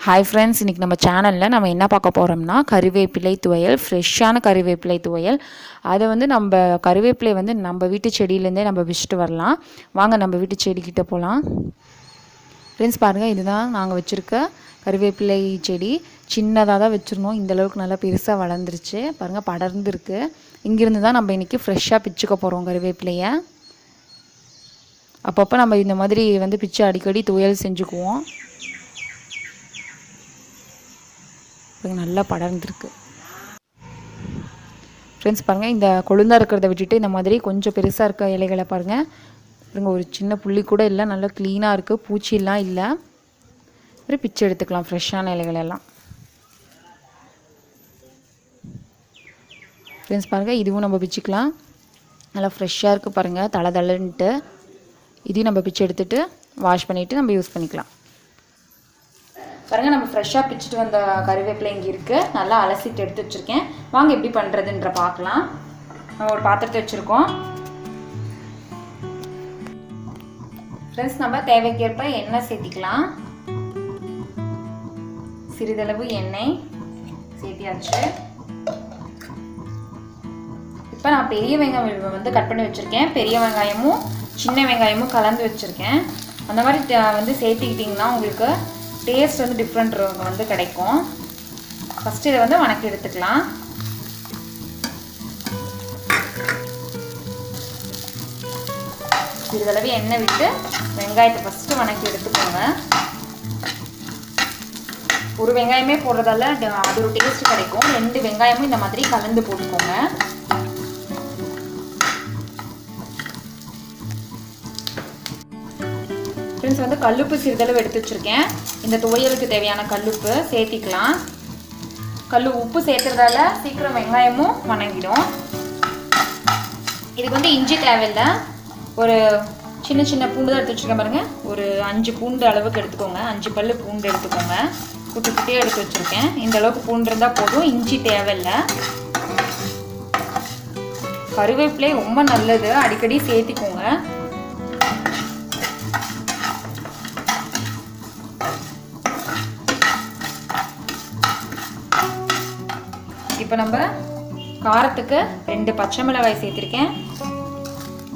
Hi friends, இன்றைக்கி நம்ம சேனலில் நம்ம என்ன பார்க்க போகிறோம்னா கருவேப்பிலை துவையல், ஃப்ரெஷ்ஷான கருவேப்பிலை துவையல். அதை நம்ம கருவேப்பிலை நம்ம வீட்டு செடியிலேருந்தே நம்ம பிச்சுட்டு வரலாம். வாங்க நம்ம வீட்டு செடிக்கிட்ட போகலாம். ஃப்ரெண்ட்ஸ் பாருங்கள், இதுதான் நாங்கள் வச்சுருக்க கருவேப்பிலை செடி. சின்னதாக தான் வச்சுருந்தோம், இந்தளவுக்கு நல்லா பெருசாக வளர்ந்துருச்சு. பாருங்கள், படர்ந்துருக்கு. இங்கேருந்து தான் நம்ம இன்றைக்கி ஃப்ரெஷ்ஷாக பிச்சுக்க போகிறோம் கருவேப்பிலையை. அப்பப்போ நம்ம இந்த மாதிரி பிச்சு அடிக்கடி துவையல் செஞ்சுக்குவோம். நல்லா படர்ந்துருக்கு. ஃப்ரெண்ட்ஸ் பாருங்கள், இந்த கொழுந்தாக இருக்கிறத விட்டுட்டு இந்த மாதிரி கொஞ்சம் பெருசாக இருக்க இலைகளை பாருங்கள். ஒரு சின்ன புள்ளி கூட இல்லை, நல்லா க்ளீனாக இருக்குது, பூச்சிலாம் இல்லை. ஒரு பிச்சு எடுத்துக்கலாம் ஃப்ரெஷ்ஷான இலைகளெல்லாம். ஃப்ரெண்ட்ஸ் பாருங்கள், இதுவும் நம்ம பிச்சுக்கலாம். நல்லா ஃப்ரெஷ்ஷாக இருக்குது பாருங்கள், தலை தலைன்ட்டு. இதையும் நம்ம பிச்சு எடுத்துகிட்டு வாஷ் பண்ணிவிட்டு நம்ம யூஸ் பண்ணிக்கலாம். பாருங்கள், நம்ம ஃப்ரெஷ்ஷாக பிச்சுட்டு வந்த கருவேப்பிலை இங்கே இருக்குது. நல்லா அலசிட்டு எடுத்து வச்சுருக்கேன். வாங்க எப்படி பண்ணுறதுன்ற பார்க்கலாம். நம்ம ஒரு பாத்திரத்தை வச்சுருக்கோம். ஃப்ரெண்ட்ஸ், நம்ம தேவைக்கேற்ப எண்ணெய் சேர்த்திக்கலாம். சிறிதளவு எண்ணெய் சேர்த்தியாச்சு. இப்போ நான் பெரிய வெங்காயம் கட் பண்ணி வச்சுருக்கேன். பெரிய வெங்காயமும் சின்ன வெங்காயமும் கலந்து வச்சுருக்கேன். அந்த மாதிரி சேர்த்திக்கிட்டிங்கன்னா உங்களுக்கு டேஸ்ட் டிஃப்ரெண்ட் கிடைக்கும். ஃபஸ்ட்டு இதை வணக்கி எடுத்துக்கலாம். சிறிதளவு எண்ணெய் விட்டு வெங்காயத்தை ஃபஸ்ட்டு வணக்கி எடுத்துக்கோங்க. ஒரு வெங்காயமே போடுறதால அது ஒரு டேஸ்ட் கிடைக்கும். 2 வெங்காயமும் இந்த மாதிரி கலந்து போட்டுக்கோங்க. ஃப்ரெண்ட்ஸ், கல்லுப்பு சிறிதளவு எடுத்து வச்சுருக்கேன். இந்த துவையலுக்கு தேவையான கல்லுப்பு சேர்த்திக்கலாம். உப்பு சேர்த்துறதால சீக்கிரம் வெங்காயமும் வணங்கிடும். இதுக்கு இஞ்சி தேவையில்லை. ஒரு சின்ன சின்ன பூண்டு தான் எடுத்து வச்சுருக்கேன் பாருங்கள். ஒரு 5 பூண்டு அளவுக்கு எடுத்துக்கோங்க. 5 பல்லு பூண்டு எடுத்துக்கோங்க. குட்டி குட்டியாக எடுத்து வச்சுருக்கேன். இந்த அளவுக்கு பூண்டு இருந்தால் போதும். இஞ்சி தேவையில்லை. கருவேப்பிலை ரொம்ப நல்லது, அடிக்கடி சேர்த்திக்கோங்க. இப்போ நம்ம காரத்துக்கு 2 பச்சை மிளகாய் சேர்த்திருக்கேன்.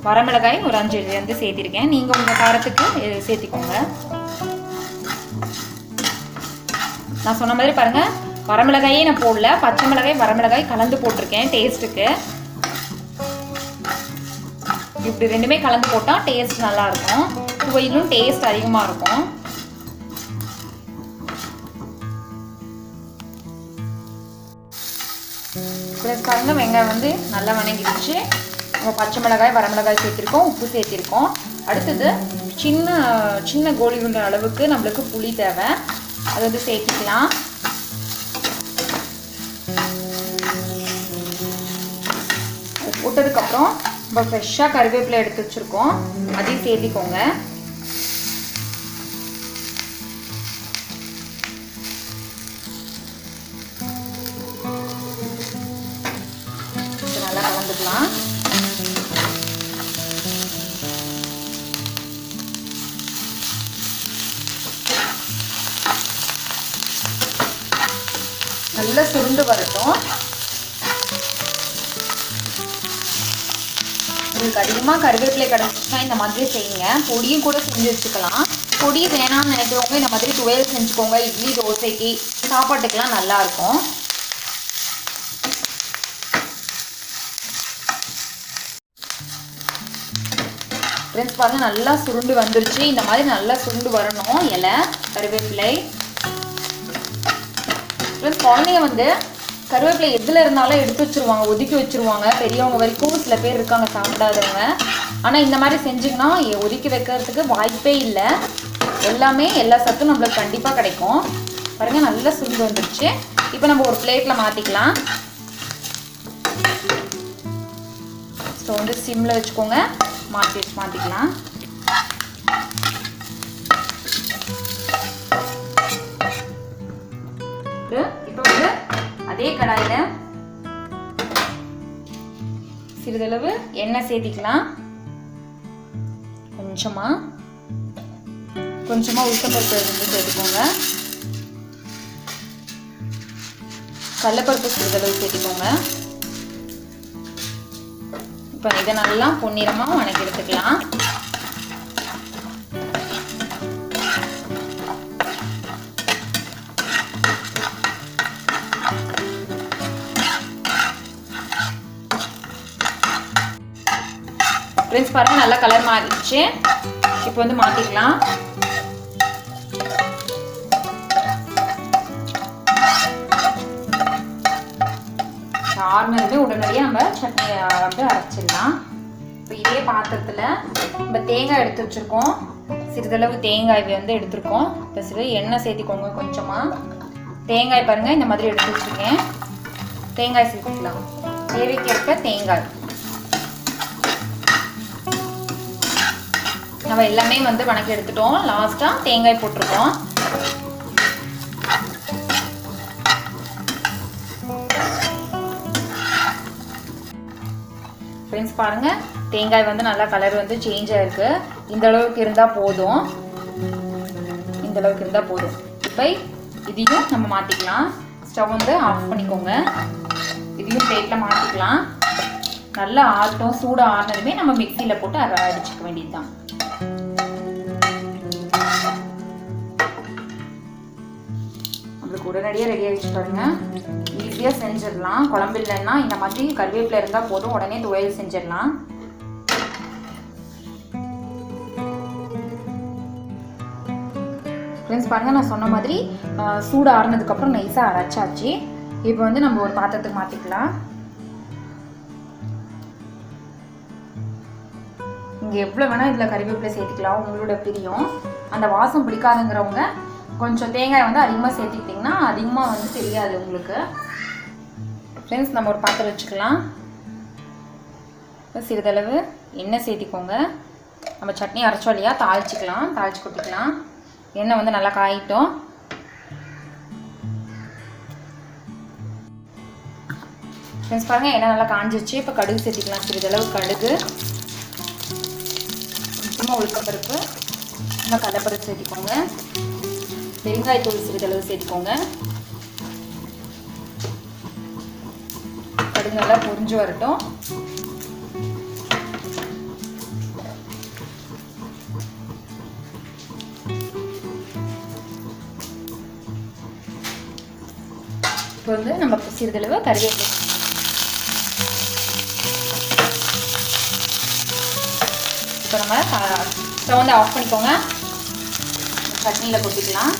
வரமிளகாய் ஒரு 5 சேர்த்திருக்கேன். நீங்கள் உங்கள் காரத்துக்கு சேர்த்திக்கோங்க. நான் சொன்ன மாதிரி பாருங்கள், வரமிளகாயே நான் போடல, பச்சை மிளகாய் வரமிளகாய் கலந்து போட்டிருக்கேன் டேஸ்ட்டுக்கு. இப்படி 2மே கலந்து போட்டால் டேஸ்ட் நல்லாயிருக்கும். துவையிலும் டேஸ்ட் அதிகமாக இருக்கும். பாருங்க, வெங்காயம் நல்லா வணங்கிடுச்சு. நம்ம பச்சை மிளகாய் வரமிளகாய் சேர்த்திருக்கோம், உப்பு சேர்த்திருக்கோம். அடுத்தது சின்ன சின்ன கோலி உருண்டை அளவுக்கு நம்மளுக்கு புளி தேவை. அது சேர்த்திக்கலாம். அது போட்டதுக்கப்புறம் நம்ம ஃப்ரெஷ்ஷாக கருவேப்பிலை எடுத்து வச்சுருக்கோம், அதையும் சேர்த்திக்கோங்க. நல்லா கலந்துக்கலாம். நல்லா சுருண்டு வரட்டும். உங்களுக்கு அதிகமாக கருவேப்பிலை கிடச்சிச்சுன்னா இந்த மாதிரி செய்யுங்க. பொடியும் கூட செஞ்சு வச்சுக்கலாம். பொடி வேணாம்னு நினைக்கிறவங்க இந்த மாதிரி துவையல் செஞ்சுக்கோங்க. இட்லி தோசைக்கு சாப்பாட்டுக்கெல்லாம் நல்லாயிருக்கும். ஃப்ரெண்ட்ஸ் பாருங்கள், நல்லா சுருண்டு வந்துருச்சு. இந்த மாதிரி நல்லா சுருண்டு வரணும் இலை கருவேப்பிலை. ஃப்ரெண்ட்ஸ், குழந்தைங்க கருவேப்பிலை எதில் இருந்தாலும் எடுத்து வச்சுருவாங்க, ஒதுக்கி வச்சுருவாங்க. பெரியவங்க வரைக்கும் சில பேர் இருக்காங்க சாப்பிடாதவங்க. ஆனால் இந்த மாதிரி செஞ்சிங்கன்னா ஒதுக்கி வைக்கிறதுக்கு வாய்ப்பே இல்லை. எல்லா சத்தும் நம்மளுக்கு கண்டிப்பாக கிடைக்கும். பாருங்கள், நல்லா சுருண்டு வந்துருச்சு. இப்போ நம்ம ஒரு பிளேட்டில் மாற்றிக்கலாம். ஸ்டவ் சிம்மில் வச்சுக்கோங்க. மாற்றிக்கலாம். இப்போ அதே கடாயில் சிறிதளவு எண்ணெய் சேர்த்திக்கலாம். கொஞ்சமாக உளுத்தம்பருப்பு சேர்த்துக்கோங்க. கடலைப்பருப்பு சிறிதளவு சேர்த்துக்கோங்க. இப்போ இதை நல்லா பொன்னிறமாக வணக்கி எடுத்துக்கலாம். ஃப்ரெண்ட்ஸ் பாருங்கள், நல்லா கலர் மாறிடுச்சு. இப்போ வந்து மாற்றிக்கலாம். ஆறுனதுமே உடனடியாக நம்ம சட்னி வந்து அரைச்சிடலாம். இப்போ இதே பாத்திரத்தில் நம்ம தேங்காய் எடுத்து வச்சுருக்கோம். சிறிதளவு தேங்காய் வந்து எடுத்துருக்கோம். இப்போ சிறிது எண்ணெய் சேர்த்திக்கோங்க. கொஞ்சமாக தேங்காய் பாருங்கள், இந்த மாதிரி எடுத்து வச்சுருக்கேன். தேங்காய் சேர்த்துக்கலாம். தேவைக்கேற்ப தேங்காய். நம்ம எல்லாமே வந்து வணக்கி எடுத்துட்டோம். லாஸ்ட்டாக தேங்காய் போட்டிருக்கோம். ஃப்ரெண்ட்ஸ் பாருங்கள், தேங்காய் வந்து நல்லா கலர் வந்து சேஞ்ச் ஆகிருக்கு. இந்த அளவுக்கு இருந்தால் போதும். இந்த அளவுக்கு இருந்தால் போதும். இப்போ இதையும் நம்ம மாற்றிக்கலாம். ஸ்டவ் வந்து ஆஃப் பண்ணிக்கோங்க. இதையும் பிளேட்டில் மாற்றிக்கலாம். நல்லா ஆறட்டும். சூடு ஆறினதுமே நம்ம மிக்சியில் போட்டு அடிச்சுக்க வேண்டியது தான். நம்மளுக்கு உடனடியாக ரெடி ஆகிடுச்சு பாருங்க. ஈஸியாக செஞ்சிடலாம். குழம்பு இல்லைன்னா இந்த மாதிரி கருவேப்பிலை இருந்தால் போதும், உடனே துவையல் செஞ்சிடலாம். ஃப்ரெண்ட்ஸ் பாருங்கள், நான் சொன்ன மாதிரி சூடு ஆறுனதுக்கப்புறம் நைஸாக அரைச்சாச்சு. இப்போ வந்து நம்ம ஒரு பாத்திரத்துக்கு மாற்றிக்கலாம். இங்கே எவ்வளோ வேணால் இதில் கருவேப்பிலை சேர்த்துக்கலாம், உங்களோட பிரியம். அந்த வாசம் பிடிக்காதுங்கிறவங்க கொஞ்சம் தேங்காய் வந்து அதிகமாக சேர்த்துக்கிட்டிங்கன்னா அதிகமாக வந்து தெரியாது உங்களுக்கு. ஃப்ரெண்ட்ஸ் நம்ம ஒரு பாத்திரம் வச்சுக்கலாம். இப்போ சிறிதளவு எண்ணெய் சேர்த்திக்கோங்க. நம்ம சட்னி அரைச்சோம் இல்லையா, தாளிச்சிக்கலாம். தாளித்து கொட்டிக்கலாம். எண்ணெய் வந்து நல்லா காயிட்டோம். ஃப்ரெண்ட்ஸ் பாருங்கள், எண்ணெய் நல்லா காஞ்சிருச்சு. இப்போ கடுகு சேர்த்திக்கலாம். சிறிதளவு கடுகு, கொஞ்சமாக உளுத்தம்பருப்பு, நம்ம கடலைப்பருப்பு சேர்த்திக்கோங்க. பெருங்காயத்தூள் சிறிதளவு சேர்த்துக்கோங்க. கடுகு நல்லா பொரிஞ்சு வரட்டும். இப்போ வந்து நம்ம சிறிதளவு கருவேப்பிலை. இப்போ நம்ம ஸ்டவ் வந்து ஆஃப் பண்ணிக்கோங்க. சட்னியில் கொட்டிக்கலாம்.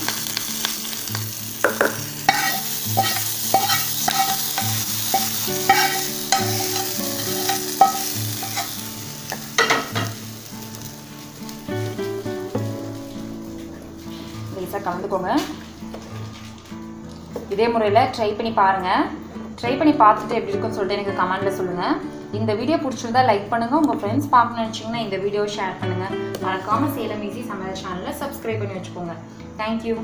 லேசாக கலந்துக்கோங்க. இதே முறையில் ட்ரை பண்ணி பாருங்கள். ட்ரை பண்ணி பார்த்துட்டு எப்படி இருக்குன்னு சொல்லிட்டு எனக்கு கமெண்ட்டில் சொல்லுங்கள். இந்த வீடியோ பிடிச்சிருந்தா லைக் பண்ணுங்கள். உங்கள் ஃப்ரெண்ட்ஸ் பார்க்கணும்னு நினச்சிங்கன்னா இந்த வீடியோ ஷேர் பண்ணுங்கள். மறக்காமல் சேலம் ஈஸி சமையல் சேனலில் சப்ஸ்கிரைப் பண்ணி வச்சுக்கோங்க. தேங்க்யூ.